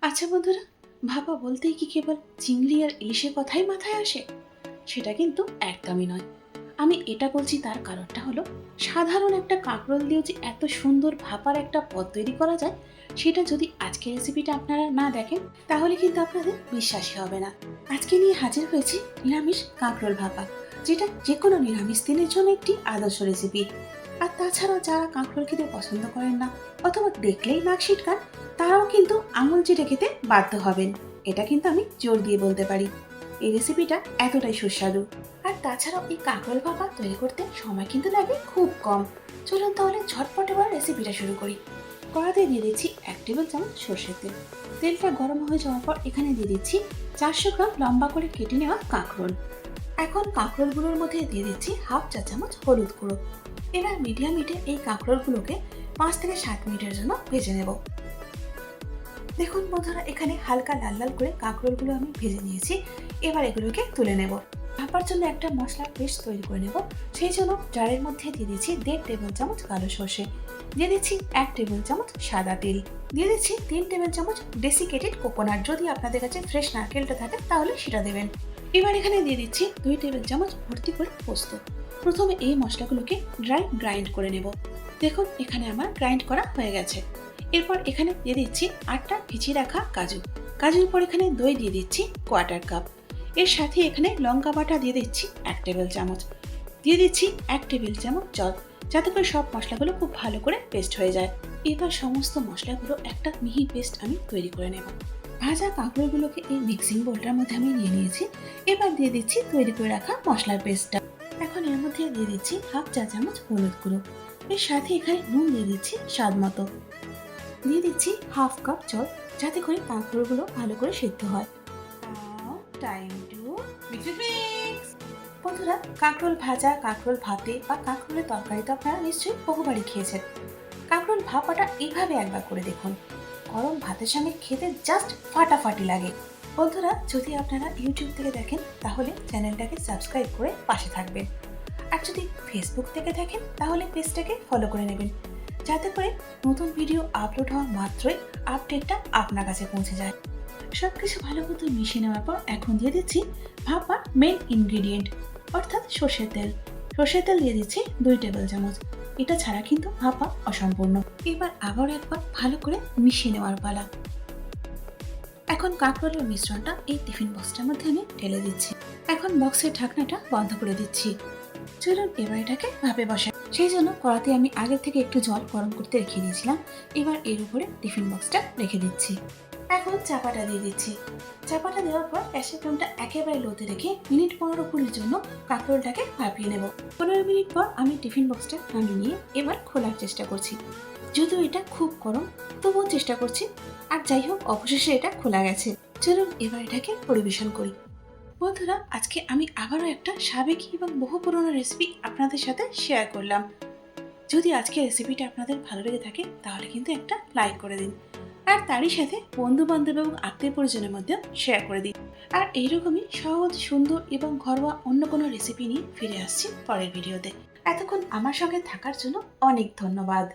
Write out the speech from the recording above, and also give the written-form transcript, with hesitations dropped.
আচ্ছা বন্ধুরা, ভাপা বলতেই কি কেবল চিংড়ি আর ইলিশের কথাই মাথায় আসে? সেটা কিন্তু একদমই নয়। আমি এটা বলছি তার কারণটা হলো, সাধারণ একটা কাঁকরোল দিয়ে যে এত সুন্দর ভাপার একটা পদ তৈরি করা যায়, সেটা যদি আজকের রেসিপিটা আপনারা না দেখেন তাহলে কিন্তু আপনাদের বিশ্বাসই হবে না। আজকে নিয়ে হাজির হয়েছি নিরামিষ কাঁকরোল ভাপা, যেটা যে কোনো নিরামিষ দিনের জন্য একটি আদর্শ রেসিপি। আর তাছাড়াও যারা কাঁকরোল খেতে পছন্দ করেন না অথবা দেখলেই নাক সিটকান, তারাও কিন্তু আঙুল চেটে খেতে বাধ্য হবেন। এটা কিন্তু আমি জোর দিয়ে বলতে পারি। এই রেসিপিটা এতটাই সুস্বাদু। আর তাছাড়াও এই কাঁকরোল ভাপা তৈরি করতে সময় কিন্তু লাগে খুব কম। চলুন তাহলে ঝটপট এবার রেসিপিটা শুরু করি। কড়াতে দিয়ে দিচ্ছি 1 টেবিল চামচ সর্ষের তেল। তেলটা গরম হয়ে যাওয়ার পর এখানে দিয়ে দিচ্ছি 400 গ্রাম লম্বা করে কেটে নেওয়া কাঁকরোল। এখন কাঁকরোলগুলোর মধ্যে দিয়ে দিচ্ছি ½ চা চামচ হলুদ গুঁড়ো। এবার মিডিয়াম হিটে এই কাঁকরোলগুলোকে 5 থেকে 7 মিনিটের জন্য ভেজে নেব। দেখুন বন্ধুরা, এখানে হালকা লাল লাল করে কাঁকরোলগুলো আমি ভেজে নিয়েছি। এবার এগুলোকে তুলে নেব। ভাপার জন্য একটা মশলার পেস্ট তৈরি করে নেব। সেই জন্য জারের মধ্যে দিয়ে দিচ্ছি 1.5 টেবিল চামচ কালো সর্ষে, দিয়ে দিচ্ছি 1 টেবিল চামচ সাদা তেল, দিয়ে দিচ্ছি 3 টেবিল চামচ ডেসিকেটেড কোকোনাট। যদি আপনাদের কাছে ফ্রেশ নারকেলটা থাকে তাহলে সেটা দেবেন। এবার এখানে দিয়ে দিচ্ছি 2 টেবিল চামচ ভর্তি করে পোস্ত। প্রথমে এই মশলাগুলোকে ড্রাই গ্রাইন্ড করে নেব। দেখুন এখানে আমার গ্রাইন্ড করা হয়ে গেছে। এরপর এখানে দিয়ে দিচ্ছি 8টা ভিজিয়ে রাখা কাজু। কাজুর উপর এখানে দই দিয়ে দিচ্ছি 1/4 কাপ। এর সাথে এখানে লঙ্কা বাটা দিয়ে দিচ্ছি 1 টেবিল চামচ। দিয়ে দিচ্ছি 1 টেবিল চামচ জল, যাতে করে সব মশলাগুলো খুব ভালো করে পেস্ট হয়ে যায়। এবার সমস্ত মশলাগুলো একটা মিহি পেস্ট আমি তৈরি করে নেব। ভাজা কাঁকড়গুলোকে এই মিক্সিং বোলটার মধ্যে আমি নিয়ে নিয়েছি। এবার দিয়ে দিচ্ছি তৈরি করে রাখা মশলার পেস্টটা। এখন এর মধ্যে দিয়ে দিচ্ছি ½ চা চামচ হলুদ গুঁড়ো। এর সাথে এখানে নুন দিয়ে দিচ্ছি স্বাদ মতো। দিয়ে দিচ্ছি ½ কাপ জল, যাতে করে কাঁকরোলগুলো ভালো করে সেদ্ধ হয়। Time to mix. বন্ধুরা, কাঁকরোল ভাজা, কাঁকরোল ভাতে বা কাঁকরোলের তরকারি তো আপনারা নিশ্চয়ই বহুবারই খেয়েছেন। কাঁকরোল ভাপাটা এইভাবে একবার করে দেখুন। গরম ভাতের সঙ্গে খেতে জাস্ট ফাটাফাটি লাগে। বন্ধুরা, যদি আপনারা ইউটিউব থেকে দেখেন তাহলে চ্যানেলটাকে সাবস্ক্রাইব করে পাশে থাকবেন। আর যদি ফেসবুক থেকে দেখেন তাহলে পেজটাকে ফলো করে নেবেন, যাতে করে নতুন ভিডিও আপলোড হওয়া মাত্রই আপডেটটা আপনার কাছে পৌঁছে যায়। সবকিছু ভালো মতো মিশিয়ে নেওয়ার পর এখন দিয়ে দিচ্ছি ভাপার মেন ইনগ্রিডিয়েন্ট, অর্থাৎ সর্ষের তেল। সর্ষের তেল দিয়ে দিচ্ছি 2 টেবিল চামচ। এটা ছাড়া কিন্তু ভাপা অসম্পূর্ণ। এবার আবার একবার ভালো করে মিশিয়ে নেওয়ার পালা। এখন কাঁকরোলের মিশ্রণটা এই টিফিন বক্সটার মধ্যে আমি ঢেলে দিচ্ছি। এখন বক্সের ঢাকনাটা বন্ধ করে দিচ্ছি। চলুন এবার এটাকে ভাপে বসাই। সেই জন্য কড়াতে আমি আগে থেকে একটু জল গরম করতে রেখে দিয়েছিলাম। এবার এর উপরে টিফিন বক্সটা রেখে দিচ্ছি। এখন চাপাটা দিয়ে দিচ্ছি। চাপাটা দেওয়ার পর গ্যাসের ফ্লেমটা একেবারে লোতে রেখে মিনিট 15-20 জন্য কাঁকরোলটাকে ভাপিয়ে নেব। 15 মিনিট পর আমি টিফিন বক্সটা নামিয়ে নিয়ে এবার খোলার চেষ্টা করছি। যদিও এটা খুব গরম, তবুও চেষ্টা করছি। আর যাই হোক, অবশেষে এটা খোলা গেছে। চলুন এবার এটাকে পরিবেশন করি। বন্ধুরা, আজকে আমি আবারও একটা সাবেকি এবং বহু পুরনো রেসিপি আপনাদের সাথে শেয়ার করলাম। যদি আজকে রেসিপিটা আপনাদের ভালো লেগে থাকে তাহলে কিন্তু একটা লাইক করে দিন। আর তারই সাথে বন্ধু বান্ধব এবং আত্মীয় পরিজনের মধ্যেও শেয়ার করে দিন। আর এইরকমই সহজ, সুন্দর এবং ঘরোয়া অন্য কোনো রেসিপি নিয়ে ফিরে আসছি পরের ভিডিওতে। এতক্ষণ আমার সঙ্গে থাকার জন্য অনেক ধন্যবাদ।